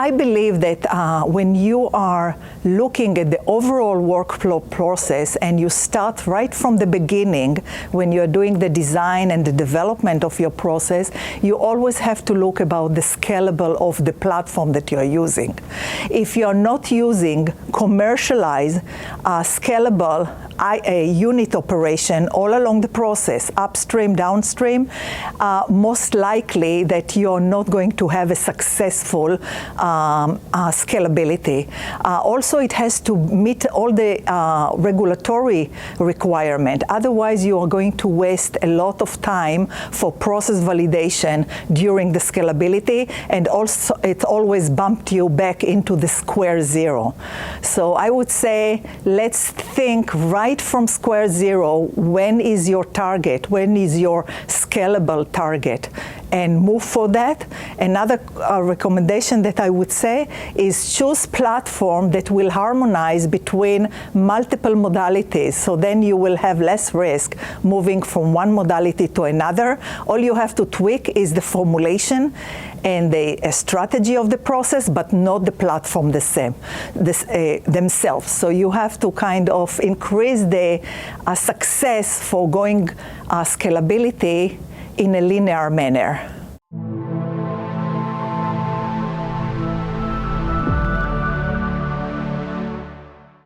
I believe that when you are looking at the overall workflow process and you start right from the beginning when you're doing the design and the development of your process, you always have to look about the scalable of the platform that you're using. If you're not using commercialized, scalable unit operation all along the process, upstream, downstream, most likely that you're not going to have a successful scalability. Also, it has to meet all the regulatory requirement. Otherwise, you are going to waste a lot of time for process validation during the scalability, and also it always bumped you back into the square zero. So I would say, let's think right from square zero, when is your target? When is your scalable target? And move for that. Another recommendation that I would say is choose platform that will harmonize between multiple modalities. So then you will have less risk moving from one modality to another. All you have to tweak is the formulation and the strategy of the process, but not the platform themselves. So you have to kind of increase the success for going scalability in a linear manner.